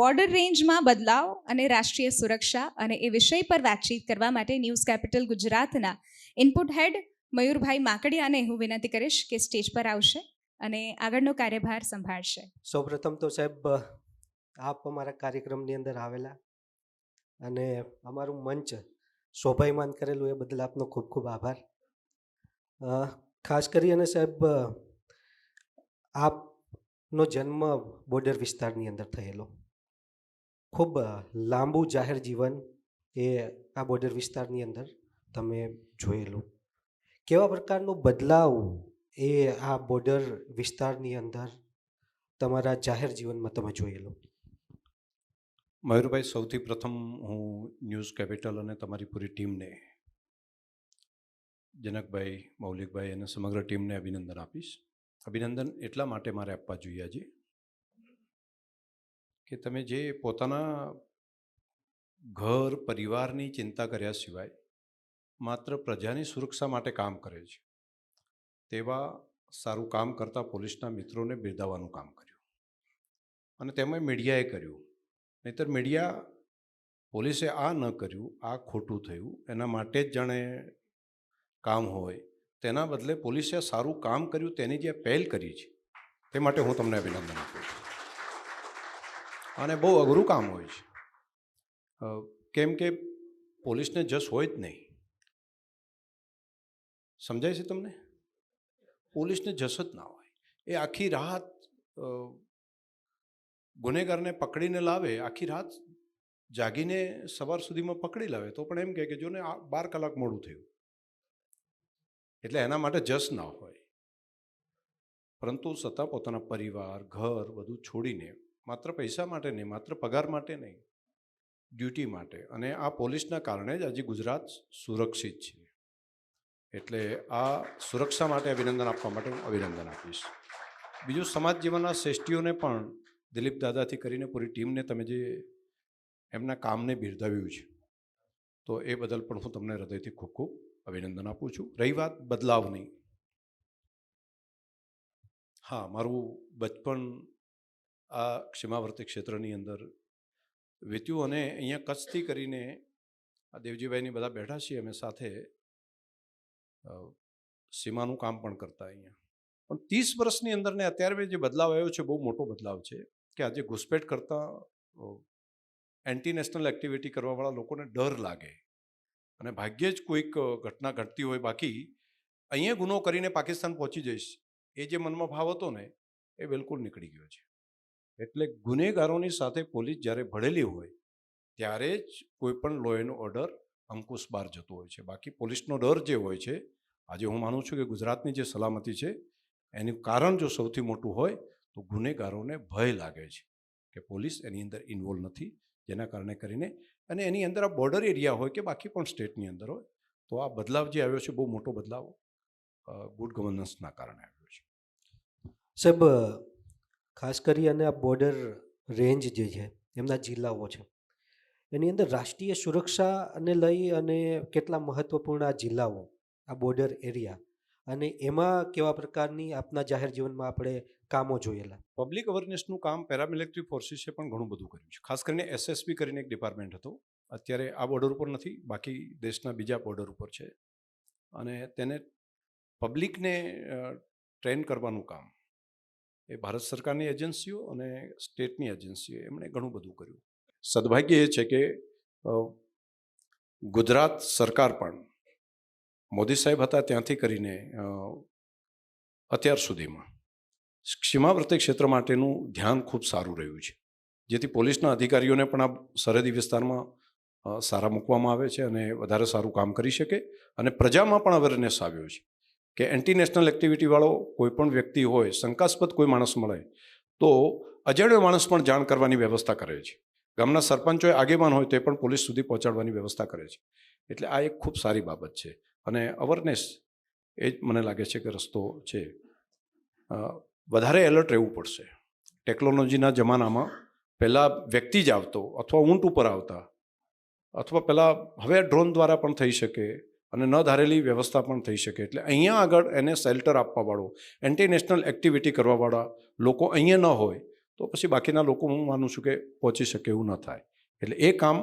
Border રેન્જમાં બદલાવ અને રાષ્ટ્રીય સુરક્ષા અને એ વિષય પર વાતચીત કરવા માટે ન્યૂઝ કેપિટલ ગુજરાતના ઇનપુટ હેડ મયુરભાઈ માકડિયાને હું વિનંતી કરીશ કે સ્ટેજ પર આવશે અને આગળનો કાર્યભાર સંભાળશે. સૌપ્રથમ તો સાહેબ આપ અમારા કાર્યક્રમની અંદર આવેલા અને અમારું મંચ શોભાયમાન કરેલું એ બદલ આપનો ખૂબ ખૂબ આભાર. ખાસ કરીને સાહેબ આપનો જન્મ બોર્ડર વિસ્તારની અંદર થયેલો, ખૂબ લાંબુ જાહેર જીવન એ આ બોર્ડર વિસ્તારની અંદર તમે જોયેલું. કેવા પ્રકારનો બદલાવ એ આ બોર્ડર વિસ્તારની અંદર તમારા જાહેર જીવનમાં તમે જોયેલું? મયુરભાઈ, સૌથી પ્રથમ હું ન્યૂઝ કેપિટલ અને તમારી પૂરી ટીમને, જનકભાઈ, મૌલિકભાઈ અને સમગ્ર ટીમને અભિનંદન આપીશ. અભિનંદન એટલા માટે મારે આપવા જોઈએ આજે કે તમે જે પોતાના ઘર પરિવારની ચિંતા કર્યા સિવાય માત્ર પ્રજાની સુરક્ષા માટે કામ કરે છે તેવા સારું કામ કરતા પોલીસના મિત્રોને બિરદાવવાનું કામ કર્યું અને તેમાં મીડિયાએ કર્યું. નહીંતર મીડિયા પોલીસે આ ન કર્યું, આ ખોટું થયું, એના માટે જ જાણે કામ હોય, તેના બદલે પોલીસે સારું કામ કર્યું તેની જે પહેલ કરી છે તે માટે હું તમને અભિનંદન આપું છું. અને બહુ અઘરું કામ હોય છે, કેમ કે પોલીસને જશ હોય જ નહીં. સમજાય છે તમને? પોલીસને જશ જ ના હોય. એ આખી રાત ગુનેગારને પકડીને લાવે, આખી રાત જાગીને સવાર સુધીમાં પકડી લાવે તો પણ એમ કહે કે જોને 12 કલાક મોડું થયું. એટલે એના માટે જશ ના હોય, પરંતુ છતાં પોતાના પરિવાર, ઘર બધું છોડીને માત્ર પૈસા માટે નહીં, માત્ર પગાર માટે નહીં, ડ્યુટી માટે. અને આ પોલીસના કારણે જ આજે ગુજરાત સુરક્ષિત છે. એટલે આ સુરક્ષા માટે અભિનંદન આપવા માટે હું અભિનંદન આપીશ. બીજું, સમાજ જીવનના શ્રેષ્ઠીઓને પણ, દિલીપ દાદાથી કરીને પૂરી ટીમને તમે જે એમના કામને બિરદાવ્યું છે તો એ બદલ પણ હું તમને હૃદયથી ખૂબ ખૂબ અભિનંદન આપું છું. રહી વાત બદલાવની, હા, મારું બચપણ આ સીમાવર્તી ક્ષેત્રની અંદર વીત્યું અને અહીંયા કચ્છથી કરીને આ દેવજીભાઈની બધા બેઠા છીએ અમે સાથે, સીમાનું કામ પણ કરતા અહીંયા. પણ 30 વર્ષની અંદર ને અત્યારે જે બદલાવ આવ્યો છે બહુ મોટો બદલાવ છે કે આજે ઘૂસપેઠ કરતા એન્ટી નેશનલ એક્ટિવિટી કરવાવાળા લોકોને ડર લાગે અને ભાગ્યે જ કોઈક ઘટના ઘટતી હોય, બાકી અહીંયા ગુનો કરીને પાકિસ્તાન પહોંચી જઈશ એ જે મનમાં ભાવ હતો ને એ બિલકુલ નીકળી ગયો છે. એટલે ગુનેગારોની સાથે પોલીસ જ્યારે ભળેલી હોય ત્યારે જ કોઈ પણ લો એન્ડ ઓર્ડર અંકુશ બહાર જતો હોય છે. બાકી પોલીસનો ડર જે હોય છે, આજે હું માનું છું કે ગુજરાતની જે સલામતી છે એનું કારણ જો સૌથી મોટું હોય તો ગુનેગારોને ભય લાગે છે કે પોલીસ એની અંદર ઇન્વોલ્વ નથી, જેના કારણે કરીને, અને એની અંદર આ બોર્ડર એરિયા હોય કે બાકી પણ સ્ટેટની અંદર હોય, તો આ બદલાવ જે આવ્યો છે બહુ મોટો બદલાવ ગુડ ગવર્નન્સના કારણે આવ્યો છે. સાહેબ, ખાસ કરી અને આ બોર્ડર રેન્જ જે છે એમના જિલ્લાઓ છે, એની અંદર રાષ્ટ્રીય સુરક્ષાને લઈ અને કેટલા મહત્વપૂર્ણ આ જિલ્લાઓ, આ બોર્ડર એરિયા, અને એમાં કેવા પ્રકારની આપના જાહેર જીવનમાં આપણે કામો જોયેલા? પબ્લિક અવેરનેસનું કામ પેરામિલિટરી ફોર્સિસે પણ ઘણું બધું કર્યું છે. ખાસ કરીને SSB કરીને એક ડિપાર્ટમેન્ટ હતો, અત્યારે આ બોર્ડર ઉપર નથી, બાકી દેશના બીજા બોર્ડર ઉપર છે, અને તેને પબ્લિકને ટ્રેન કરવાનું કામ એ ભારત સરકારની એજન્સીઓ અને સ્ટેટની એજન્સીઓ એમણે ઘણું બધું કર્યું. સદભાગ્ય એ છે કે ગુજરાત સરકાર પણ મોદી સાહેબ હતા ત્યાંથી કરીને અત્યાર સુધીમાં સીમાવર્તી ક્ષેત્ર માટેનું ધ્યાન ખૂબ સારું રહ્યું છે, જેથી પોલીસના અધિકારીઓને પણ આ સરહદી વિસ્તારમાં સારા મૂકવામાં આવે છે અને વધારે સારું કામ કરી શકે. અને પ્રજામાં પણ અવેરનેસ આવ્યો છે કે એન્ટી નેશનલ એક્ટિવિટીવાળો કોઈ પણ વ્યક્તિ હોય, શંકાસ્પદ કોઈ માણસ મળે તો અજાણ્યો માણસ પણ જાણ કરવાની વ્યવસ્થા કરે છે. ગામના સરપંચ હોય, આગેવાન હોય, તે પણ પોલીસ સુધી પહોંચાડવાની વ્યવસ્થા કરે છે. એટલે આ એક ખૂબ સારી બાબત છે અને અવેરનેસ એ જ મને લાગે છે કે રસ્તો છે. વધારે એલર્ટ રહેવું પડશે. ટેકનોલોજીના જમાનામાં પહેલાં વ્યક્તિ જ આવતો અથવા ઊંટ ઉપર આવતા, અથવા પહેલાં, હવે ડ્રોન દ્વારા પણ થઈ શકે અને ન ધારેલી વ્યવસ્થા પણ થઈ શકે. એટલે અહીંયા આગળ એને શેલ્ટર આપવાવાળો, એન્ટી નેશનલ એક્ટિવિટી કરવાવાળા લોકો અહીંયા ન હોય તો પછી બાકીના લોકો હું માનું છું કે પહોંચી શકે એવું ન થાય. એટલે એ કામ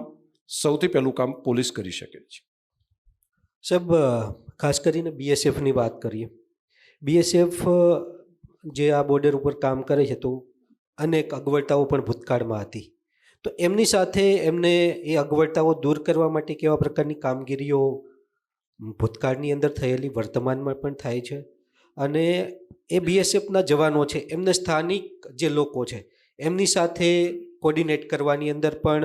સૌથી પહેલું કામ પોલીસ કરી શકે છે. સાહેબ, ખાસ કરીને બીએસએફની વાત કરીએ. બીએસએફ જે આ બોર્ડર ઉપર કામ કરે છે તો અનેક અગવડતાઓ પણ ભૂતકાળમાં હતી. તો એમની સાથે એમને એ અગવડતાઓ દૂર કરવા માટે કેવા પ્રકારની કામગીરીઓ ભૂતકાળની અંદર થયેલી, વર્તમાનમાં પણ થાય છે, અને એ બીએસએફના જવાનો છે એમને સ્થાનિક જે લોકો છે એમની સાથે કોર્ડિનેટ કરવાની અંદર પણ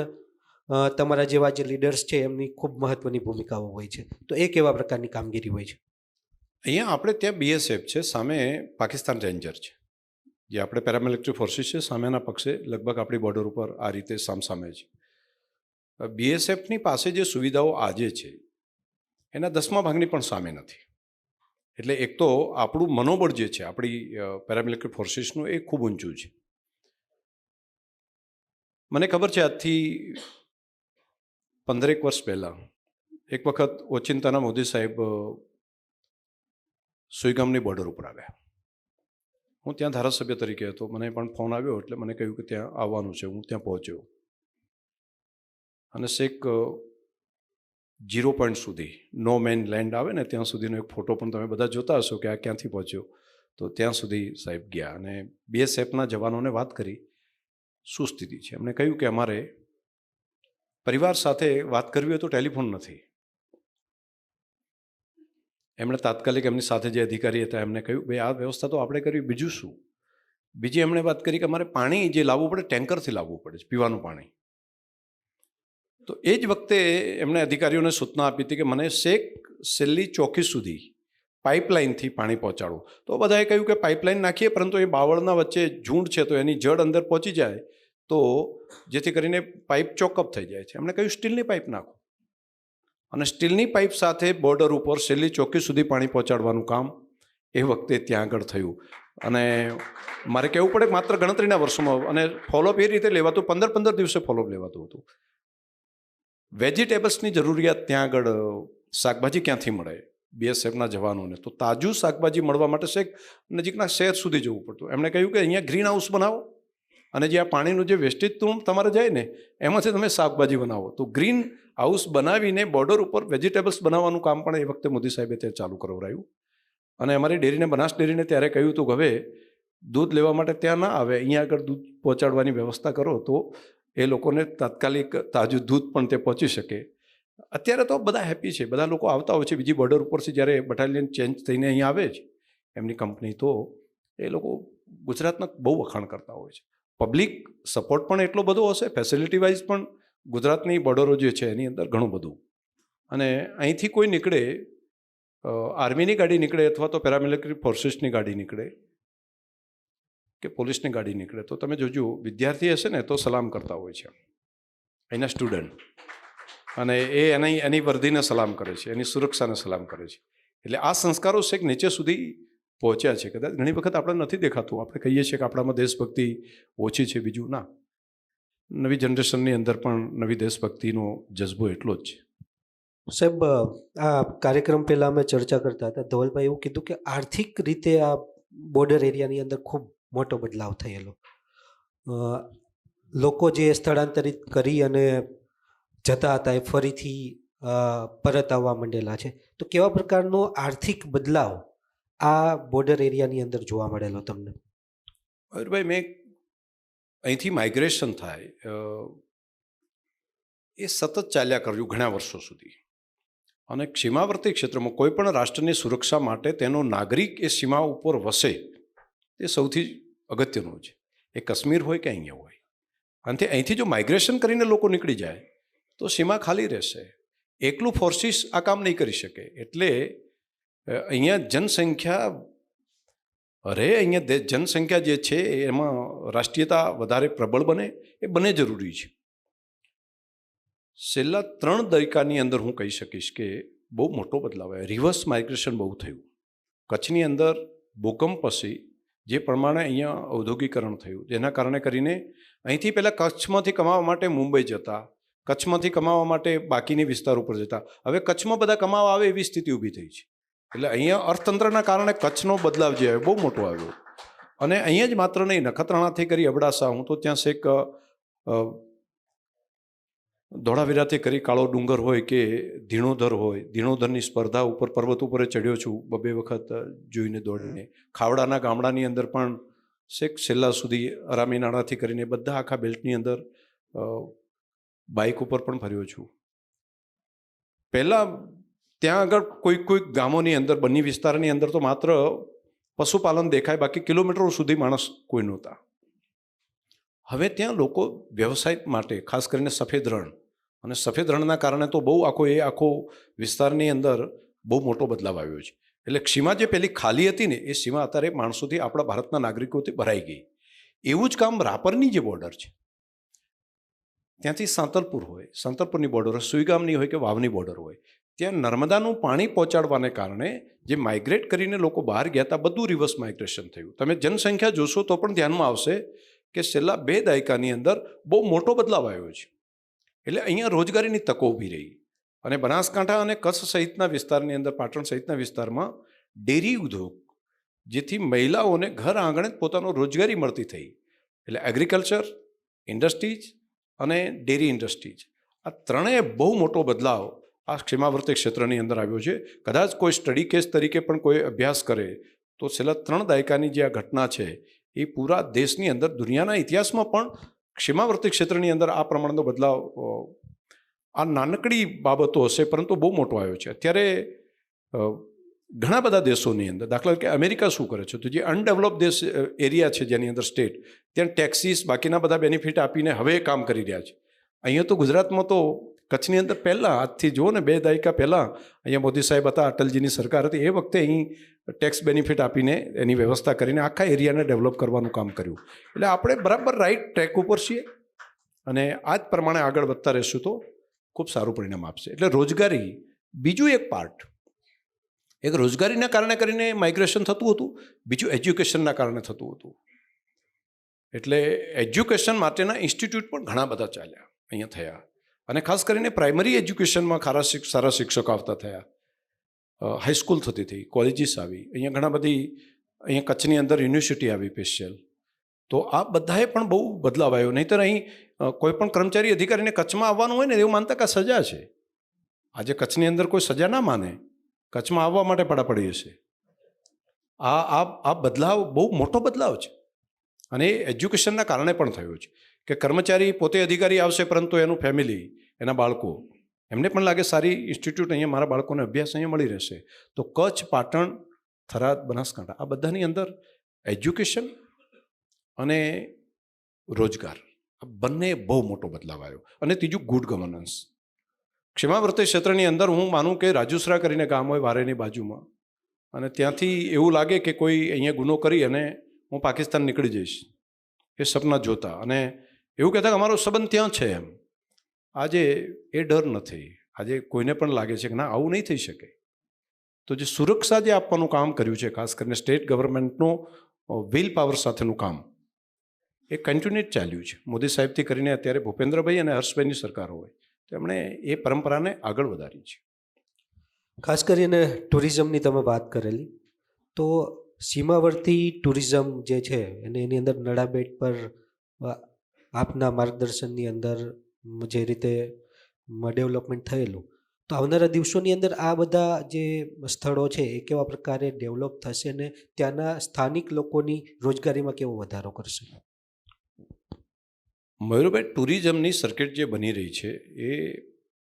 તમારા જેવા જે લીડર્સ છે એમની ખૂબ મહત્વની ભૂમિકાઓ હોય છે. તો એ કેવા પ્રકારની કામગીરી હોય છે? અહીંયા આપણે ત્યાં બીએસએફ છે, સામે પાકિસ્તાન રેન્જર છે. જે આપણે પેરામિલિટરી ફોર્સિસ છે સામેના પક્ષે લગભગ આપણી બોર્ડર ઉપર આ રીતે સામસામે છે. બીએસએફની પાસે જે સુવિધાઓ આજે છે એના 10મા ભાગની પણ સામે નથી. એટલે એક તો આપણું મનોબળ જે છે આપણી પેરામિલિટરી ફોર્સિસનું એ ખૂબ ઊંચું છે. મને ખબર છે આજથી 15 વર્ષ પહેલાં એક વખત ઓચિંતાના મોદી સાહેબ સુઈગામની બોર્ડર ઉપર આવ્યા. હું ત્યાં ધારાસભ્ય તરીકે હતો. મને પણ ફોન આવ્યો એટલે મને કહ્યું કે ત્યાં આવવાનું છે. હું ત્યાં પહોંચ્યો અને છેક 0 પોઈન્ટ સુધી, નો મેન લેન્ડ આવે ને ત્યાં સુધીનો એક ફોટો પણ તમે બધા જોતા હશો કે આ ક્યાંથી પહોંચ્યો. તો ત્યાં સુધી સાહેબ ગયા અને બીએસએફના જવાનોને વાત કરી શું સ્થિતિ છે. એમણે કહ્યું કે અમારે પરિવાર સાથે વાત કરવી હોય તો ટેલિફોન નથી. એમણે તાત્કાલિક એમની સાથે જે અધિકારી હતા એમને કહ્યું ભાઈ આ વ્યવસ્થા તો આપણે કરવી, બીજું શું. બીજી એમણે વાત કરી કે અમારે પાણી જે લાવવું પડે ટેન્કરથી લાવવું પડે છે, પીવાનું પાણી. તો એ જ વખતે એમણે અધિકારીઓને સૂચના આપી હતી કે મને છેલ્લી ચોકી સુધી પાઇપલાઇનથી પાણી પહોંચાડવું. તો બધાએ કહ્યું કે પાઇપલાઇન નાખીએ, પરંતુ એ બાવળના વચ્ચે ઝૂંડ છે તો એની જડ અંદર પહોંચી જાય તો જેથી કરીને પાઇપ ચોકઅપ થઈ જાય છે. એમણે કહ્યું સ્ટીલની પાઇપ નાખો અને સ્ટીલની પાઇપ સાથે બોર્ડર ઉપર છેલ્લી ચોકી સુધી પાણી પહોંચાડવાનું કામ એ વખતે ત્યાં આગળ થયું. અને મારે કહેવું પડે માત્ર ગણતરીના વર્ષોમાં, અને ફોલોઅપ એ રીતે લેવાતું, 15 દિવસે ફોલોઅપ લેવાતું હતું. વેજીટેબલ્સની જરૂરિયાત ત્યાં આગળ, શાકભાજી ક્યાંથી મળે બીએસએફના જવાનોને, તો તાજું શાકભાજી મળવા માટે છેક નજીકના શહેર સુધી જવું પડતું. એમણે કહ્યું કે અહીંયા ગ્રીન હાઉસ બનાવો અને જે આ પાણીનું જે વેસ્ટેજ તમારે જાય ને એમાંથી તમે શાકભાજી બનાવો. તો ગ્રીન હાઉસ બનાવીને બોર્ડર ઉપર વેજીટેબલ્સ બનાવવાનું કામ પણ એ વખતે મોદી સાહેબે ત્યાં ચાલુ કરાવરાયું. અને અમારી ડેરીને, બનાસ ડેરીને ત્યારે કહ્યું હતું કે હવે દૂધ લેવા માટે ત્યાં ના આવે, અહીંયા આગળ દૂધ પહોંચાડવાની વ્યવસ્થા કરો તો એ લોકોને તાત્કાલિક તાજું દૂધ પણ તે પહોંચી શકે. અત્યારે તો બધા હેપી છે, બધા લોકો આવતા હોય છે બીજી બોર્ડર ઉપરથી. જ્યારે બટાલિયન ચેન્જ થઈને અહીંયા આવે છે એમની કંપની, તો એ લોકો ગુજરાતના બહુ વખાણ કરતા હોય છે. પબ્લિક સપોર્ટ પણ એટલો બધો હશે, ફેસિલિટી વાઇઝ પણ ગુજરાતની બોર્ડરો જે છે એની અંદર ઘણું બધું. અને અહીંથી કોઈ નીકળે, આર્મીની ગાડી નીકળે અથવા તો પેરામિલિટરી ફોર્સિસની ગાડી નીકળે કે પોલીસની ગાડી નીકળે તો તમે જોજો વિદ્યાર્થી હશે ને તો સલામ કરતા હોય છે અહીંના સ્ટુડન્ટ. અને એની વર્દીને સલામ કરે છે, એની સુરક્ષાને સલામ કરે છે. એટલે આ સંસ્કારો છેક નીચે સુધી પહોંચ્યા છે. કદાચ ઘણી વખત આપણે નથી દેખાતું, આપણે કહીએ છીએ કે આપણામાં દેશભક્તિ ઓછી છે, બીજું ના. નવી જનરેશનની અંદર પણ નવી દેશભક્તિનો જજ્બો એટલો જ છે. સાહેબ, આ કાર્યક્રમ પહેલાં અમે ચર્ચા કરતા હતા, ધવલભાઈ એવું કીધું કે આર્થિક રીતે આ બોર્ડર એરિયાની અંદર ખૂબ મોટો બદલાવ થયેલો. લોકો જે સ્થળાંતરિત કરી અને જતા હતા એ ફરીથી પરત આવવા માંડેલા છે. તો કેવા પ્રકારનો આર્થિક બદલાવ આ બોર્ડર એરિયાની અંદર જોવા મળેલો તમને? ભાઈ, મેં અહીંથી માઇગ્રેશન થાય એ સતત ચાલ્યા કર્યું ઘણા વર્ષો સુધી. અને સીમાવર્તી ક્ષેત્રમાં કોઈ પણ રાષ્ટ્રની સુરક્ષા માટે તેનો નાગરિક એ સીમા ઉપર વસે એ સૌથી અગત્યનું છે. એ કાશ્મીર હોય કે અહીંયા હોય. અને અહીંથી જો માઇગ્રેશન કરીને લોકો નીકળી જાય તો સીમા ખાલી રહેશે. એકલું ફોર્સિસ આ કામ નહીં કરી શકે. એટલે અહીંયા જનસંખ્યા જે છે એમાં રાષ્ટ્રીયતા વધારે પ્રબળ બને, એ બને જરૂરી છે. છેલ્લા 3 દયકાની અંદર હું કહી શકીશ કે બહુ મોટો બદલાવ આવ્યો. રિવર્સ માઇગ્રેશન બહુ થયું. કચ્છની અંદર ભૂકંપ પછી જે પ્રમાણે અહીંયા ઔદ્યોગિકરણ થયું, જેના કારણે કરીને અહીંથી પહેલાં કચ્છમાંથી કમાવા માટે મુંબઈ જતા, કચ્છમાંથી કમાવા માટે બાકીની વિસ્તાર ઉપર જતા. હવે કચ્છમાં બધા કમાવા આવે એવી સ્થિતિ ઊભી થઈ છે. એટલે અહીંયા અર્થતંત્રના કારણે કચ્છનો બદલાવ જે આવ્યો બહુ મોટો આવ્યો. અને અહીંયા જ માત્ર નહીં, નખત્રાણાથી કરી અબડાસા, હું તો ત્યાં છેક ધોળાવીરાથી કરી કાળો ડુંગર હોય કે ધીણોધર હોય, ધીણોધરની સ્પર્ધા ઉપર પર્વત ઉપર ચડ્યો છું 2 વખત જોઈને દોડીને. ખાવડાના ગામડાની અંદર પણ છેક છેલ્લા સુધી અરામીનાળાથી કરીને બધા આખા બેલ્ટની અંદર બાઇક ઉપર પણ ફર્યો છું. પહેલાં ત્યાં આગળ કોઈક ગામોની અંદર, બન્ની વિસ્તારની અંદર તો માત્ર પશુપાલન દેખાય, બાકી કિલોમીટરો સુધી માણસ કોઈ નહોતા. હવે ત્યાં લોકો વ્યવસાય માટે ખાસ કરીને સફેદ રણ, અને સફેદ રણના કારણે તો બહુ આખો વિસ્તારની અંદર બહુ મોટો બદલાવ આવ્યો છે. એટલે સીમા જે પેલી ખાલી હતી ને, એ સીમા અત્યારે માણસોથી, આપણા ભારતના નાગરિકોથી ભરાઈ ગઈ. એવું જ કામ રાપરની જે બોર્ડર છે, ત્યાંથી સાંતલપુર હોય, સાંતલપુરની બોર્ડર હોય, સુઈગામની હોય કે વાવની બોર્ડર હોય, ત્યાં નર્મદાનું પાણી પહોંચાડવાને કારણે જે માઇગ્રેટ કરીને લોકો બહાર ગયા હતા, બધું રિવર્સ માઇગ્રેશન થયું. તમે જનસંખ્યા જોશો તો પણ ધ્યાનમાં આવશે કે છેલ્લા 2 દાયકાની અંદર બહુ મોટો બદલાવ આવ્યો છે. એટલે અહીંયા રોજગારીની તકો ઊભી રહી. અને બનાસકાંઠા અને કચ્છ સહિતના વિસ્તારની અંદર, પાટણ સહિતના વિસ્તારમાં ડેરી ઉદ્યોગ, જેથી મહિલાઓને ઘર આંગણે જ પોતાનો રોજગારી મળતી થઈ. એટલે એગ્રીકલ્ચર, ઇન્ડસ્ટ્રીઝ અને ડેરી ઇન્ડસ્ટ્રીઝ, આ ત્રણેય બહુ મોટો બદલાવ આ સીમાવર્તી ક્ષેત્રની અંદર આવ્યો છે. કદાચ કોઈ સ્ટડી કેસ તરીકે પણ કોઈ અભ્યાસ કરે તો છેલ્લા 3 દાયકાની જે આ ઘટના છે, એ પૂરા દેશની અંદર, દુનિયાના ઇતિહાસમાં પણ સીમાવર્તી ક્ષેત્રની અંદર આ પ્રમાણનો બદલાવ, આ નાનકડી બાબતો હશે પરંતુ બહુ મોટો આવ્યો છે. અત્યારે ઘણા બધા દેશોની અંદર, દાખલા તરીકે અમેરિકા શું કરે છે, તો જે અનડેવલપ દેશ એરિયા છે જેની અંદર સ્ટેટ, ત્યાં ટેક્સીસ બાકીના બધા બેનિફિટ આપીને હવે કામ કરી રહ્યા છે. અહીંયા તો ગુજરાતમાં તો કચ્છની અંદર પહેલાં, આજથી જુઓ ને 2 દાયકા પહેલાં, અહીંયા મોદી સાહેબ હતા, અટલજીની સરકાર હતી, એ વખતે અહીં ટેક્સ બેનિફિટ આપીને એની વ્યવસ્થા કરીને આખા એરિયાને ડેવલપ કરવાનું કામ કર્યું. એટલે આપણે બરાબર રાઈટ ટ્રેક ઉપર છીએ અને આ જ પ્રમાણે આગળ વધતા રહેશું તો ખૂબ સારું પરિણામ આપશે. એટલે રોજગારી બીજું એક પાર્ટ, એક રોજગારીના કારણે કરીને માઇગ્રેશન થતું હતું, બીજું એજ્યુકેશનના કારણે થતું હતું. એટલે એજ્યુકેશન માટેના ઇન્સ્ટિટ્યૂટ પણ ઘણા બધા ચાલ્યા અહીંયા થયા, અને ખાસ કરીને પ્રાઇમરી એજ્યુકેશનમાં સારા શિક્ષકો આવતા થયા. હાઈસ્કૂલ થતી હતી, કોલેજીસ આવી, અહીંયા ઘણા બધી, અહીંયા કચ્છની અંદર યુનિવર્સિટી આવી સ્પેશિયલ. તો આ બધાએ પણ બહુ બદલાવ આવ્યો. નહીંતર અહીં કોઈ પણ કર્મચારી અધિકારીને કચ્છમાં આવવાનું હોય ને, એવું માનતા કે સજા છે. આજે કચ્છની અંદર કોઈ સજા ના માને, કચ્છમાં આવવા માટે પડાપડી હશે. આ બદલાવ બહુ મોટો બદલાવ છે, અને એ એજ્યુકેશનના કારણે પણ થયો છે કે કર્મચારી પોતે અધિકારી આવશે, પરંતુ એનું ફેમિલી, એના બાળકો, એમને પણ લાગે સારી ઇન્સ્ટિટ્યૂટ, અહીંયા મારા બાળકોને અભ્યાસ અહીંયા મળી રહેશે. તો કચ્છ, પાટણ, થરાદ, બનાસકાંઠા, આ બધાની અંદર એજ્યુકેશન અને રોજગાર, આ બંને બહુ મોટો બદલાવ આવ્યો. અને ત્રીજું ગુડ ગવર્નન્સ. સીમાવર્તી ક્ષેત્રની અંદર હું માનું કે રાજુસરા કરીને ગામ હોય વારેની બાજુમાં, અને ત્યાંથી એવું લાગે કે કોઈ અહીંયા ગુનો કરી અને હું પાકિસ્તાન નીકળી જઈશ, એ સપના જોતા, અને એવું કહેતા કે અમારો સંબંધ ત્યાં છે એમ. આજે એ ડર નથી. આજે કોઈને પણ લાગે છે કે ના, આવું નહીં થઈ શકે. તો જે સુરક્ષા જે આપવાનું કામ કર્યું છે, ખાસ કરીને સ્ટેટ ગવર્મેન્ટનો વિલ પાવર સાથેનું કામ, એ કન્ટિન્યુઅસ ચાલ્યું છે. મોદી સાહેબથી કરીને અત્યારે ભૂપેન્દ્રભાઈ અને હર્ષભાઈની સરકાર હોય, તેમણે એ પરંપરાને આગળ વધારી છે. ખાસ કરીને ટુરિઝમની તમે વાત કરેલી, તો સીમાવર્તી ટુરિઝમ જે છે અને એની અંદર નડાબેટ પર આપના માર્ગદર્શનની અંદર જે રીતે ડેવલપમેન્ટ થયેલું, તો આવનારા દિવસોની અંદર આ બધા જે સ્થળો છે એ કેવા પ્રકારે ડેવલપ થશે અને ત્યાંના સ્થાનિક લોકોની રોજગારીમાં કેવો વધારો કરશે? મયુરભાઈ, ટુરિઝમની સર્કિટ જે બની રહી છે એ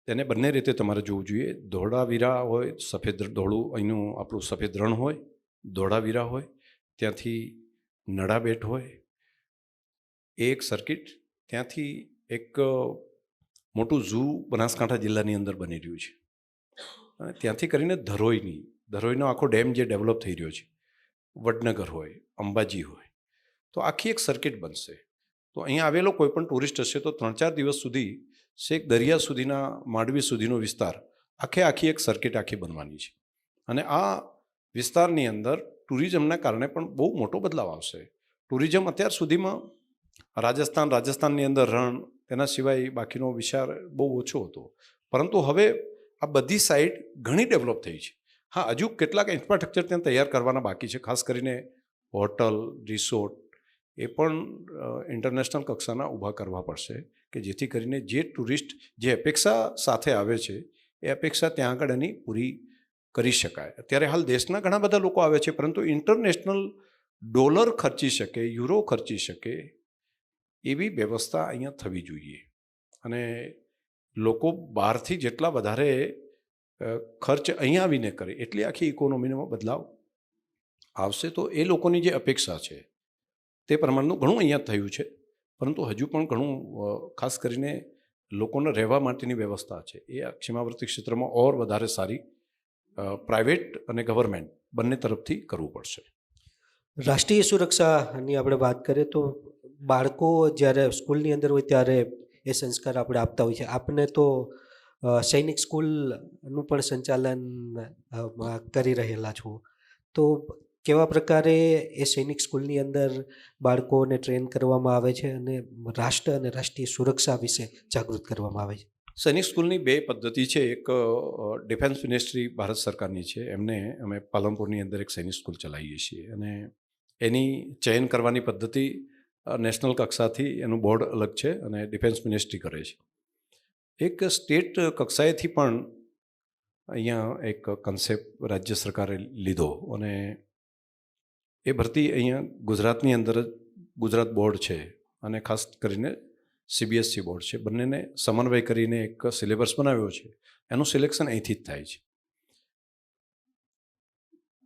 તેને બંને રીતે તમારે જોવું જોઈએ. ધોળાવીરા હોય, સફેદ ધોળું અહીંનું આપણું સફેદ રણ હોય, ધોળાવીરા હોય, ત્યાંથી નડાબેટ હોય, એ એક સર્કિટ. ત્યાંથી એક મોટું ઝૂ બનાસકાંઠા જિલ્લાની અંદર બની રહ્યું છે, અને ત્યાંથી કરીને ધરોઈનો આખો ડેમ જે ડેવલપ થઈ રહ્યો છે, વડનગર હોય, અંબાજી હોય, તો આખી એક સર્કિટ બનશે. તો અહીંયા આવેલો કોઈ પણ ટુરિસ્ટ હશે તો 3-4 દિવસ સુધી છેક દરિયા સુધીના, માંડવી સુધીનો વિસ્તાર, આખી એક સર્કિટ આખી બનવાની છે. અને આ વિસ્તારની અંદર ટુરિઝમના કારણે પણ બહુ મોટો બદલાવ આવશે. ટુરિઝમ અત્યાર સુધીમાં રાજસ્થાનની અંદર રણ, તેના સિવાય બાકીનો વિચાર બહુ ઓછો હતો, પરંતુ હવે આ બધી સાઇડ ઘણી ડેવલપ થઈ છે. હા, હજુ કેટલાક ઇન્ફ્રાસ્ટ્રક્ચર ત્યાં તૈયાર કરવાના બાકી છે, ખાસ કરીને હોટલ, રિસોર્ટ એ પણ ઇન્ટરનેશનલ કક્ષાના ઊભા કરવા પડશે કે જેથી કરીને જે ટુરિસ્ટ જે અપેક્ષા સાથે આવે છે એ અપેક્ષા ત્યાં આગળ એની પૂરી કરી શકાય. અત્યારે હાલ દેશના ઘણા બધા લોકો આવે છે, પરંતુ ઇન્ટરનેશનલ ડોલર ખર્ચી શકે, યુરો ખર્ચી શકે એવી વ્યવસ્થા અહીંયા થવી જોઈએ. અને લોકો બહારથી જેટલા વધારે ખર્ચ અહીંયા આવીને કરે એટલી આખી ઇકોનોમીમાં બદલાવ આવશે. તો એ લોકોની જે અપેક્ષા છે તે પ્રમાણનું ઘણું અહીંયા થયું છે, પરંતુ હજુ પણ ઘણું ખાસ કરીને લોકોને રહેવા માટેની વ્યવસ્થા છે એ આ સીમાવર્તી ક્ષેત્રમાં ઓર વધારે સારી પ્રાઇવેટ અને ગવર્મેન્ટ બંને તરફથી કરવું પડશે. રાષ્ટ્રીય સુરક્ષાની આપણે વાત કરીએ તો બાળકો જ્યારે સ્કૂલની અંદર હોય ત્યારે એ સંસ્કાર આપણે આપતા હોય છે. આપને તો સૈનિક સ્કૂલનું પણ સંચાલન કરી રહેલા છો, તો કેવા પ્રકારે એ સૈનિક સ્કૂલની અંદર બાળકોને ટ્રેન કરવામાં આવે છે અને રાષ્ટ્ર અને રાષ્ટ્રીય સુરક્ષા વિશે જાગૃત કરવામાં આવે છે? સૈનિક સ્કૂલની બે પદ્ધતિ છે. એક ડિફેન્સ મિનિસ્ટ્રી ભારત સરકારની છે, એમને અમે પાલનપુરની અંદર એક સૈનિક સ્કૂલ ચલાવીએ છીએ અને એની ચયન કરવાની પદ્ધતિ નેશનલ કક્ષાથી એનું બોર્ડ અલગ છે અને ડિફેન્સ મિનિસ્ટ્રી કરે છે. એક સ્ટેટ કક્ષાએથી પણ અહીંયા એક કન્સેપ્ટ રાજ્ય સરકારે લીધો અને એ ભરતી અહીંયા ગુજરાતની અંદર જ ગુજરાત બોર્ડ છે અને ખાસ કરીને CBSE બોર્ડ છે, બંનેને સમન્વય કરીને એક સિલેબસ બનાવ્યો છે. એનું સિલેક્શન અહીંથી જ થાય છે.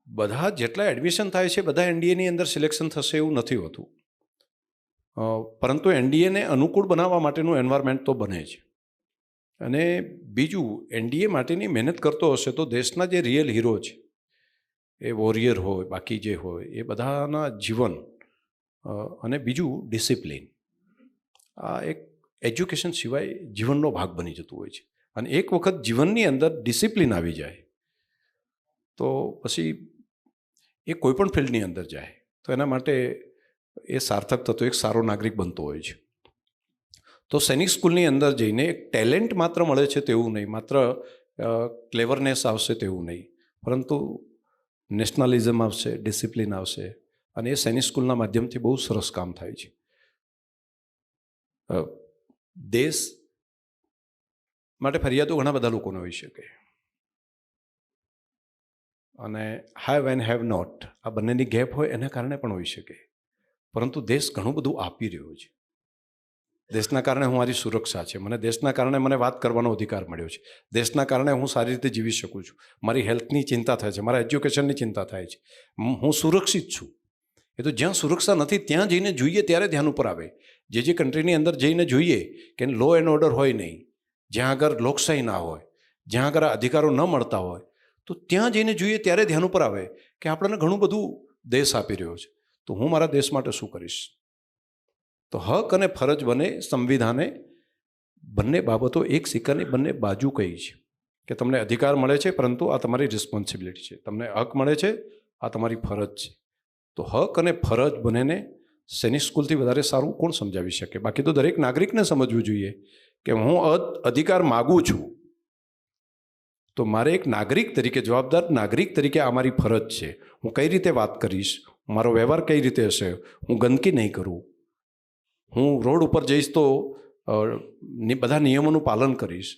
બધા જેટલા એડમિશન થાય છે બધા NDAની અંદર સિલેક્શન થશે એવું નથી હોતું, પરંતુ NDAને અનુકૂળ બનાવવા માટેનું એન્વાયરમેન્ટ તો બને છે. અને બીજું, NDA માટેની મહેનત કરતો હશે તો દેશના જે રિયલ હીરો છે, એ વોરિયર હોય, બાકી જે હોય એ બધાના જીવન અને બીજું ડિસિપ્લિન, આ એક એજ્યુકેશન સિવાય જીવનનો ભાગ બની જતું હોય છે. અને એક વખત જીવનની અંદર ડિસિપ્લિન આવી જાય તો પછી એ કોઈ પણ ફિલ્ડની અંદર જાય તો એના માટે એ સાર્થક થતો એક સારો નાગરિક બનતો હોય છે. તો સૈનિક સ્કૂલની અંદર જઈને એક ટેલેન્ટ માત્ર મળે છે તેવું નહીં, માત્ર ક્લેવરનેસ આવશે તેવું નહીં, પરંતુ નેશનલિઝમ આવશે, ડિસિપ્લિન આવશે અને એ સૈનિક સ્કૂલના માધ્યમથી બહુ સરસ કામ થાય છે. દેશ માટે ફરિયાદો ઘણા બધા લોકોને હોઈ શકે અને હેવ એન્ડ હેવ નોટ આ બંનેની ગેપ હોય એના કારણે પણ હોઈ શકે, પરંતુ દેશ ઘણું બધું આપી રહ્યો છે. દેશના કારણે હું મારી સુરક્ષા છે, મને દેશના કારણે મને વાત કરવાનો અધિકાર મળ્યો છે, દેશના કારણે હું સારી રીતે જીવી શકું છું, મારી હેલ્થની ચિંતા થાય છે, મારા એજ્યુકેશનની ચિંતા થાય છે, હું સુરક્ષિત છું. એ તો જ્યાં સુરક્ષા નથી ત્યાં જઈને જોઈએ ત્યારે ધ્યાન ઉપર આવે. જે કન્ટ્રીની અંદર જઈને જોઈએ કે લો એન્ડ ઓર્ડર હોય નહીં, જ્યાં આગળ લોકશાહી ના હોય, જ્યાં આગળ અધિકારો ન મળતા હોય, તો ત્યાં જઈને જોઈએ ત્યારે ધ્યાન ઉપર આવે કે આપણને ઘણું બધું દેશ આપી રહ્યો છે, તો હું મારા દેશ માટે શું કરીશ. તો હક અને ફરજ બને સંવિધાને બંને બાબતો એક સિક્કાની બંને બાજુ કહી છે કે તમને અધિકાર મળે છે પરંતુ આ તમારી રિસ્પોન્સિબિલિટી છે, તમને હક મળે છે આ તમારી ફરજ છે. તો હક અને ફરજ બંનેને સૈનિક સ્કૂલથી વધારે સારું કોણ સમજાવી શકે? બાકી તો દરેક નાગરિકને સમજવું જોઈએ કે હું અધિકાર માગું છું તો મારે એક નાગરિક તરીકે, જવાબદાર નાગરિક તરીકે આ મારી ફરજ છે. હું કઈ રીતે વાત કરીશ, મારો વ્યવહાર કઈ રીતે હશે, હું ગંદકી નહીં કરું, હું રોડ ઉપર જઈશ તો બધા નિયમોનું પાલન કરીશ.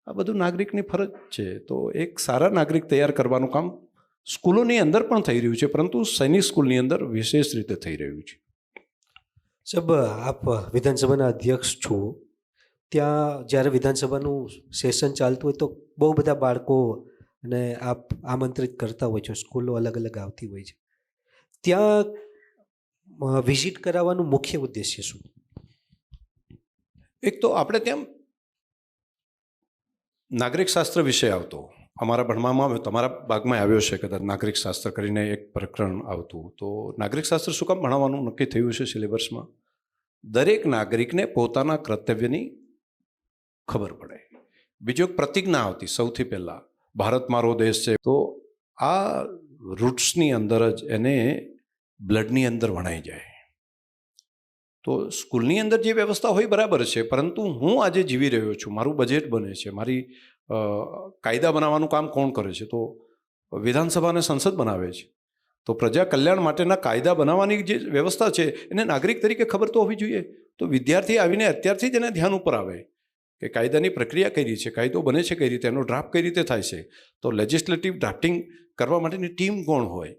આ બધું નાગરિકની ફરજ છે. તો એક સારા નાગરિક તૈયાર કરવાનું કામ સ્કૂલોની અંદર પણ થઈ રહ્યું છે, પરંતુ સૈનિક સ્કૂલની અંદર વિશેષ રીતે થઈ રહ્યું છે. સાહેબ, આપ વિધાનસભાના અધ્યક્ષ છો, ત્યાં જ્યારે વિધાનસભાનું સેશન ચાલતું હોય તો બહુ બધા બાળકોને આપ આમંત્રિત કરતા હોય છો, સ્કૂલો અલગ અલગ આવતી હોય છે, ત્યાં વિઝિટ કરાવવાનું મુખ્ય ઉદ્દેશ્ય શું? એક તો આપણે ત્યાં નાગરિક શાસ્ત્ર વિષય આવતો, અમારા ભણવામાં આવ્યો, તમારા ભાગમાં આવ્યો છે કદાચ નાગરિક શાસ્ત્ર કરીને એક પ્રકરણ આવતું. તો નાગરિક શાસ્ત્ર શું કામ ભણાવવાનું નક્કી થયું છે સિલેબસમાં? દરેક નાગરિકને પોતાના કર્તવ્યની ખબર પડે. બીજો એક પ્રતિજ્ઞા આવતી સૌથી પહેલાં, ભારત મારો દેશ છે. તો આ રૂટ્સની અંદર જ એને બ્લડની અંદર વણાઈ જાય. તો સ્કૂલની અંદર જે વ્યવસ્થા હોય બરાબર છે, પરંતુ હું આજે જીવી રહ્યો છું, મારું બજેટ બને છે, મારી કાયદા બનાવવાનું કામ કોણ કરે છે? તો વિધાનસભા અને સંસદ બનાવે છે. તો પ્રજા કલ્યાણ માટેના કાયદા બનાવવાની જે વ્યવસ્થા છે એને નાગરિક તરીકે ખબર તો હોવી જોઈએ. તો વિદ્યાર્થી આવીને અત્યારથી જ એને ધ્યાન ઉપર આવે કે કાયદાની પ્રક્રિયા કઈ રીતે છે, કાયદો બને છે કઈ રીતે, એનો ડ્રાફ્ટ કઈ રીતે થાય છે, તો લેજિસ્લેટિવ ડ્રાફ્ટિંગ કરવા માટેની ટીમ કોણ હોય,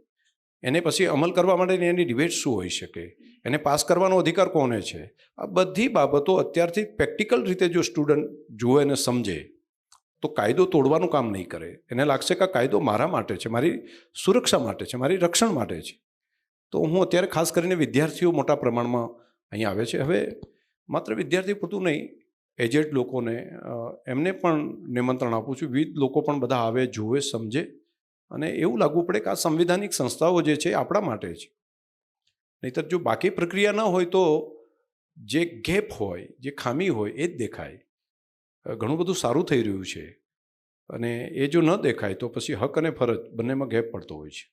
એને પછી અમલ કરવા માટેની એની ડિબેટ શું હોઈ શકે, એને પાસ કરવાનો અધિકાર કોને છે. આ બધી બાબતો અત્યારથી પ્રેક્ટિકલ રીતે જો સ્ટુડન્ટ જુએ અને સમજે તો કાયદો તોડવાનું કામ નહીં કરે. એને લાગશે કે આ કાયદો મારા માટે છે, મારી સુરક્ષા માટે છે, મારી રક્ષણ માટે છે. તો હું અત્યારે ખાસ કરીને વિદ્યાર્થીઓ મોટા પ્રમાણમાં અહીં આવે છે. હવે માત્ર વિદ્યાર્થી પૂરતું નહીં, એજેડ લોકોને એમને પણ નિમંત્રણ આપું છું. વિવિધ લોકો પણ બધા આવે, જુએ, સમજે અને એવું લાગવું પડે કે આ સંવિધાનિક સંસ્થાઓ જે છે એ આપણા માટે છે. નહીંતર જો બાકી પ્રક્રિયા ન હોય તો જે ગેપ હોય, જે ખામી હોય એ જ દેખાય. ઘણું બધું સારું થઈ રહ્યું છે અને એ જો ન દેખાય તો પછી હક અને ફરજ બંનેમાં ગેપ પડતો હોય છે.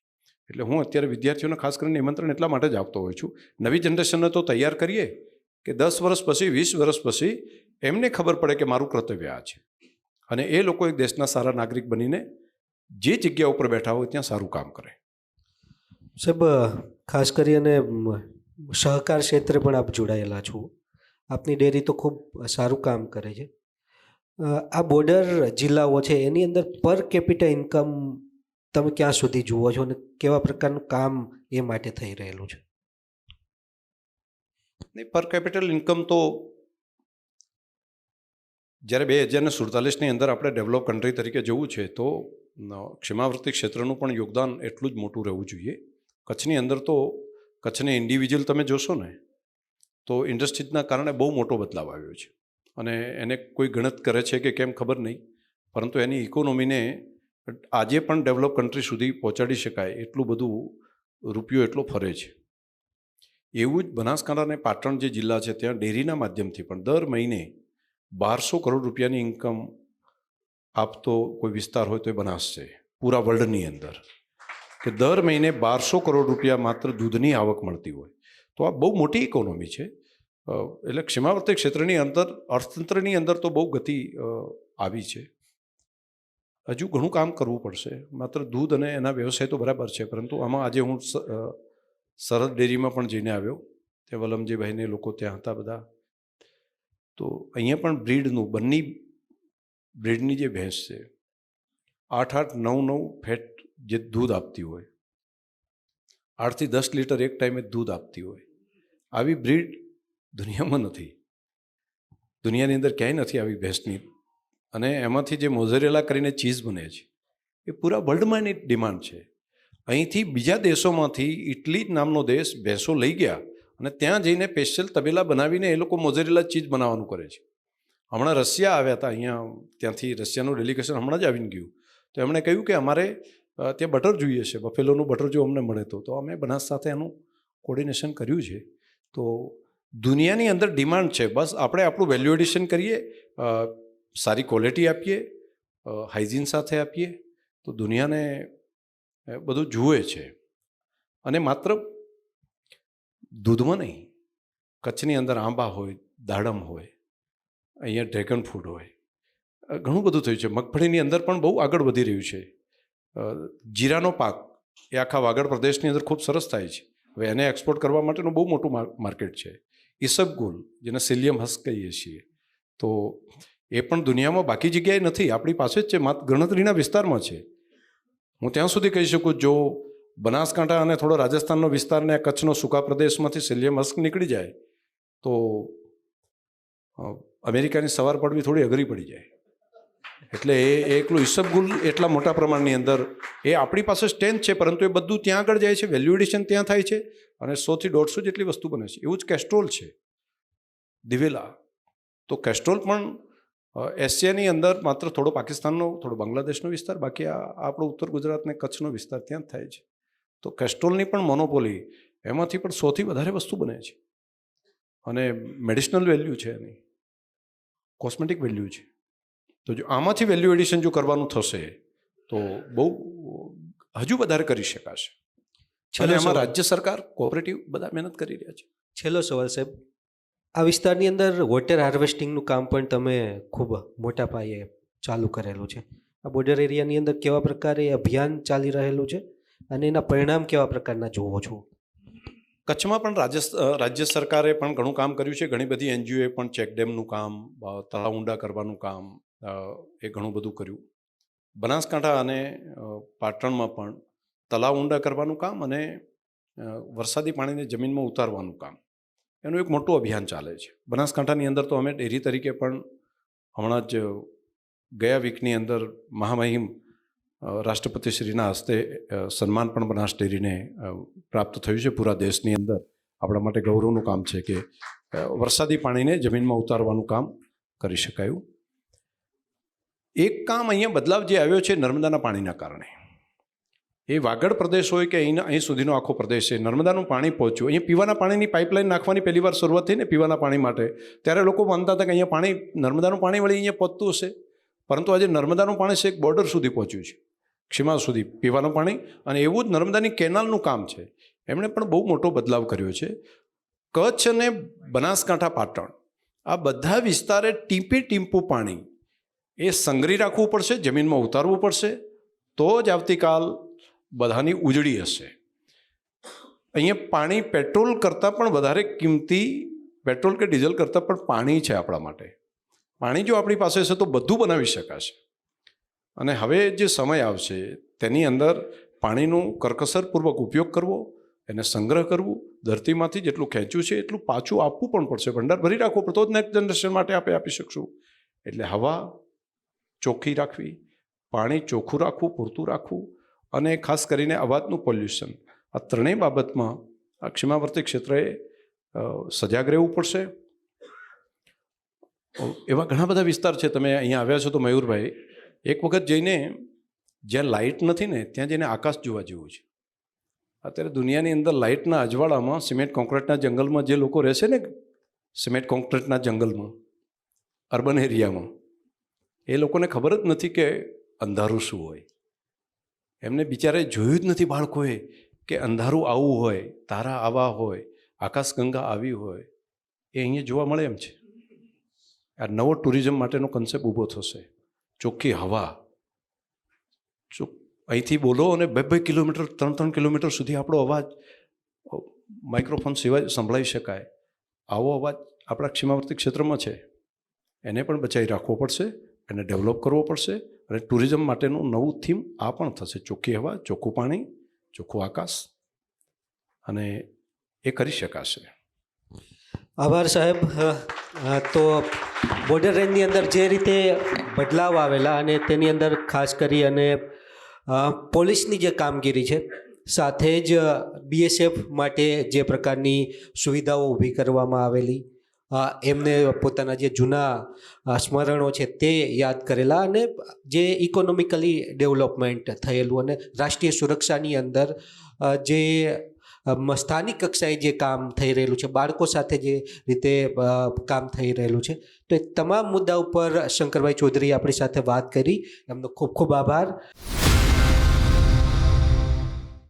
એટલે હું અત્યારે વિદ્યાર્થીઓને ખાસ કરીને નિમંત્રણ એટલા માટે જ આપતો હોઉં છું. નવી જનરેશનને તો તૈયાર કરીએ કે 10 વર્ષ પછી, 20 વર્ષ પછી એમને ખબર પડે કે મારું કર્તવ્ય આ છે અને એ લોકો એક દેશના સારા નાગરિક બનીને જે જગ્યા ઉપર બેઠા હોય ત્યાં સારું કામ કરે. સાહેબ, ખાસ કરીને સહકાર ક્ષેત્રે પણ આપ જોડાયેલા છો. આપની ડેરી તો ખૂબ સારું કામ કરે છે. આ બોર્ડર જિલ્લાઓ છે એની અંદર પર કેપિટા ઇન્કમ તમે ક્યાં સુધી જુઓ છો અને કેવા પ્રકારનું કામ એ માટે થઈ રહેલું છે? નહીં, પર કેપિટલ ઇન્કમ તો જ્યારે 2047ની અંદર આપણે ડેવલપ કન્ટ્રી તરીકે જવું છે તો ક્ષેમાવૃત્તિ ક્ષેત્રનું પણ યોગદાન એટલું જ મોટું રહેવું જોઈએ. કચ્છની અંદર તો કચ્છને ઇન્ડિવિજ્યુઅલ તમે જોશો ને તો ઇન્ડસ્ટ્રીઝના કારણે બહુ મોટો બદલાવ આવ્યો છે અને એને કોઈ ગણત કરે છે કે કેમ ખબર નહીં, પરંતુ એની ઇકોનોમીને આજે પણ ડેવલપ કન્ટ્રી સુધી પહોંચાડી શકાય એટલું બધું રૂપિયો એટલો ફરે છે. એવું જ બનાસકાંઠા અને પાટણ જે જિલ્લા છે ત્યાં ડેરીના માધ્યમથી પણ દર મહિને 1200 કરોડ રૂપિયાની ઇન્કમ આપતો કોઈ વિસ્તાર હોય તો એ બનાસ છે પૂરા વર્લ્ડની અંદર, કે દર મહિને 1200 કરોડ રૂપિયા માત્ર દૂધની આવક મળતી હોય. તો આ બહુ મોટી ઇકોનોમી છે. એટલે ક્ષેમાવર્તી ક્ષેત્રની અંદર અર્થતંત્રની અંદર તો બહુ ગતિ આવી છે. હજુ ઘણું કામ કરવું પડશે. માત્ર દૂધ અને એના વ્યવસાય તો બરાબર છે, પરંતુ આમાં આજે હું સરહદ ડેરીમાં પણ જઈને આવ્યો, ત્યાં વલમજીભાઈને લોકો ત્યાં હતા બધા. તો અહીંયા પણ બ્રીડનું બંને બ્રીડની જે ભેંસ છે 8-8, 9-9 ફેટ જે દૂધ આપતી હોય, 8 થી 10 લીટર એક ટાઈમે દૂધ આપતી હોય, આવી બ્રીડ દુનિયામાં નથી. દુનિયાની અંદર ક્યાંય નથી આવી ભેંસની. અને એમાંથી જે મોઝરેલા કરીને ચીઝ બને છે એ પૂરા વર્લ્ડમાં એની ડિમાન્ડ છે. અહીંથી બીજા દેશોમાંથી ઇટલી નામનો દેશ ભેંસો લઈ ગયા અને ત્યાં જઈને સ્પેશિયલ તબેલા બનાવીને એ લોકો મોઝરેલા ચીઝ બનાવવાનું કરે છે. હમણાં રશિયા આવ્યા હતા અહીંયા, ત્યાંથી રશિયાનું ડેલિગેશન હમણાં જ આવીને ગયું. તો એમણે કહ્યું કે અમારે ત્યાં બટર જોઈએ છે, બફેલોનું બટર જો અમને મળે તો અમે બનાસ સાથે એનું કોર્ડિનેશન કર્યું છે. તો દુનિયાની અંદર ડિમાન્ડ છે. બસ આપણે આપણું વેલ્યુ એડિશન કરીએ, સારી ક્વોલિટી આપીએ, હાઇજીન સાથે આપીએ તો દુનિયાને બધું જુએ છે. અને માત્ર દૂધમાં નહીં, કચ્છની અંદર આંબા હોય, દાડમ હોય, અહીંયા ડ્રેગન ફ્રૂટ હોય, ઘણું બધું થયું છે. મગફળીની અંદર પણ બહુ આગળ વધી રહ્યું છે. જીરાનો પાક એ આખા વાગડ પ્રદેશની અંદર ખૂબ સરસ થાય છે. હવે એને એક્સપોર્ટ કરવા માટેનું બહુ મોટું માર્કેટ છે. ઈસબગુલ, જેને સિલિયમ હસ્ક કહીએ છીએ, તો એ પણ દુનિયામાં બાકી જગ્યાએ નથી, આપણી પાસે જ છે, માત્ર ગણતરીના વિસ્તારમાં છે. હું ત્યાં સુધી કહી શકું, જો બનાસકાંઠા અને થોડો રાજસ્થાનનો વિસ્તાર ને કચ્છનો સૂકા પ્રદેશમાંથી સિલિયમ હસ્ક નીકળી જાય તો અમેરિકાની સવાર પડવી થોડી અઘરી પડી જાય. એટલે એ એકલું ઈસબગુલ એટલા મોટા પ્રમાણની અંદર એ આપણી પાસે સ્ટ્રેન્થ છે, પરંતુ એ બધું ત્યાં આગળ જાય છે, વેલ્યુ એડિશન ત્યાં થાય છે અને 100 થી 150 જેટલી વસ્તુ બને છે. એવું જ કેસ્ટ્રોલ છે, દિવેલા. તો કેસ્ટ્રોલ પણ એશિયાની અંદર માત્ર થોડો પાકિસ્તાનનો, થોડો બાંગ્લાદેશનો વિસ્તાર, બાકી આપણો ઉત્તર ગુજરાત ને કચ્છનો વિસ્તાર ત્યાં જ થાય છે. તો કેસ્ટ્રોલની પણ મોનોપોલી, એમાંથી પણ 100 થી વધારે વસ્તુ બને છે અને મેડિસિનલ વેલ્યુ છે એની, કોસ્મેટિક વેલ્યુ છે. તો જો આમાંથી વેલ્યુ એડિશન જો કરવાનું થશે તો બહુ હજુ વધારે કરી શકાશે. અને એમાં રાજ્ય સરકાર, કોઓપરેટિવ બધા મહેનત કરી રહ્યા છે. છેલ્લો સવાલ સાહેબ, આ વિસ્તારની અંદર વોટર હાર્વેસ્ટિંગનું કામ પણ તમે ખૂબ મોટા પાયે ચાલુ કરેલું છે. આ બોર્ડર એરિયાની અંદર કેવા પ્રકારે અભિયાન ચાલી રહેલું છે અને એના પરિણામ કેવા પ્રકારના જોવો છો? કચ્છમાં પણ રાજ્ય સરકારે પણ ઘણું કામ કર્યું છે. ઘણી બધી એનજીઓએ પણ ચેકડેમનું કામ, તળાવ ઊંડા કરવાનું કામ, એ ઘણું બધું કર્યું. બનાસકાંઠા અને પાટણમાં પણ તળાવ ઊંડા કરવાનું કામ અને વરસાદી પાણીને જમીનમાં ઉતારવાનું કામ, એનું એક મોટું અભિયાન ચાલે છે. બનાસકાંઠાની અંદર તો અમે ડેરી તરીકે પણ હમણાં જ ગયા વીકની અંદર મહામહિમ રાષ્ટ્રપતિશ્રીના હસ્તે સન્માન પણ બનાસ ડેરીને પ્રાપ્ત થયું છે. પૂરા દેશની અંદર આપણા માટે ગૌરવનું કામ છે કે વરસાદી પાણીને જમીનમાં ઉતારવાનું કામ કરી શકાયું. એક કામ અહીંયા બદલાવ જે આવ્યો છે નર્મદાના પાણીના કારણે, એ વાગડ પ્રદેશ હોય કે અહીં સુધીનો આખો પ્રદેશ છે, નર્મદાનું પાણી પહોંચ્યું. અહીંયા પીવાના પાણીની પાઇપલાઇન નાખવાની પહેલી વાર શરૂઆત થઈ ને પીવાના પાણી માટે, ત્યારે લોકો માનતા હતા કે અહીંયા પાણી, નર્મદાનું પાણી વળી અહીંયા પહોંચતું હશે. પરંતુ આજે નર્મદાનું પાણી છે એક બોર્ડર સુધી પહોંચ્યું છે, ક્ષીમા સુધી પીવાનું પાણી. અને એવું જ નર્મદાની કેનાલનું કામ છે, એમણે પણ બહુ મોટો બદલાવ કર્યો છે. કચ્છ અને બનાસકાંઠા, પાટણ, આ બધા વિસ્તારે ટીપે ટીમ્પું પાણી એ સંગ્રહી રાખવું પડશે, જમીનમાં ઉતારવું પડશે, તો જ આવતીકાલ બધાની ઉજળી હશે. અહીંયા પાણી પેટ્રોલ કરતાં પણ વધારે કિંમતી, પેટ્રોલ કે ડીઝલ કરતાં પણ પાણી છે આપણા માટે. પાણી જો આપણી પાસે છે તો બધું બનાવી શકાશે. અને હવે જે સમય આવશે તેની અંદર પાણીનું કરકસરપૂર્વક ઉપયોગ કરવો, એને સંગ્રહ કરવું, ધરતીમાંથી જેટલું ખેંચ્યું છે એટલું પાછું આપવું પણ પડશે, ભંડાર ભરી રાખવો પડતો જ નેક્સ્ટ જનરેશન માટે આપણે આપી શકશું. એટલે હવા ચોખ્ખી રાખવી, પાણી ચોખ્ખું રાખવું, પૂરતું રાખવું, અને ખાસ કરીને અવાજનું પોલ્યુશન, આ ત્રણેય બાબતમાં આ ક્ષીમાવર્તી ક્ષેત્રએ સજાગ રહેવું પડશે. એવા ઘણા બધા વિસ્તાર છે. તમે અહીંયા આવ્યા છો તો મયુરભાઈ, એક વખત જઈને જ્યાં લાઇટ નથી ને ત્યાં જઈને આકાશ જોવા જેવું છે. અત્યારે દુનિયાની અંદર લાઇટના અજવાળામાં સિમેન્ટ કોન્ક્રીટના જંગલમાં જે લોકો રહેશે ને, સિમેન્ટ કોન્ક્રીટના જંગલમાં, અર્બન એરિયામાં, એ લોકોને ખબર જ નથી કે અંધારું શું હોય. એમને બિચારે જોયું જ નથી બાળકોએ કે અંધારું આવું હોય, તારા આવા હોય, આકાશગંગા આવી હોય. એ અહીંયા જોવા મળે એમ છે. આ નવો ટુરિઝમ માટેનો કન્સેપ્ટ ઊભો થશે. ચોખ્ખી હવા, અહીંથી બોલો અને 2-2 કિલોમીટર, 3-3 કિલોમીટર સુધી આપણો અવાજ માઇક્રોફોન સિવાય સંભળાઈ શકાય. આવો અવાજ આપણા ક્ષીમાવર્તી ક્ષેત્રમાં છે, એને પણ બચાવી રાખવો પડશે, એને ડેવલપ કરવો પડશે. અને ટુરિઝમ માટેનું નવું થીમ આ પણ થશે, ચોખ્ખી હવા, ચોખ્ખું પાણી, ચોખ્ખું આકાશ, અને એ કરી શકાશે. આભાર સાહેબ. તો બોર્ડર રેન્જની અંદર જે રીતે બદલાવ આવેલા અને તેની અંદર ખાસ કરી અને પોલીસની જે કામગીરી છે, સાથે જ બીએસએફ માટે જે પ્રકારની સુવિધાઓ ઊભી કરવામાં આવેલી, એમને પોતાના જે જૂના સ્મરણો છે તે યાદ કરેલા, અને જે ઇકોનોમિકલી ડેવલપમેન્ટ થયેલું અને રાષ્ટ્રીય સુરક્ષાની અંદર જે સ્થાનિક કક્ષાએ જે કામ થઈ રહેલું છે, બાળકો સાથે જે રીતે કામ થઈ રહેલું છે, તો એ તમામ મુદ્દા ઉપર શંકરભાઈ ચૌધરીએ આપણી સાથે વાત કરી. એમનો ખૂબ ખૂબ આભાર.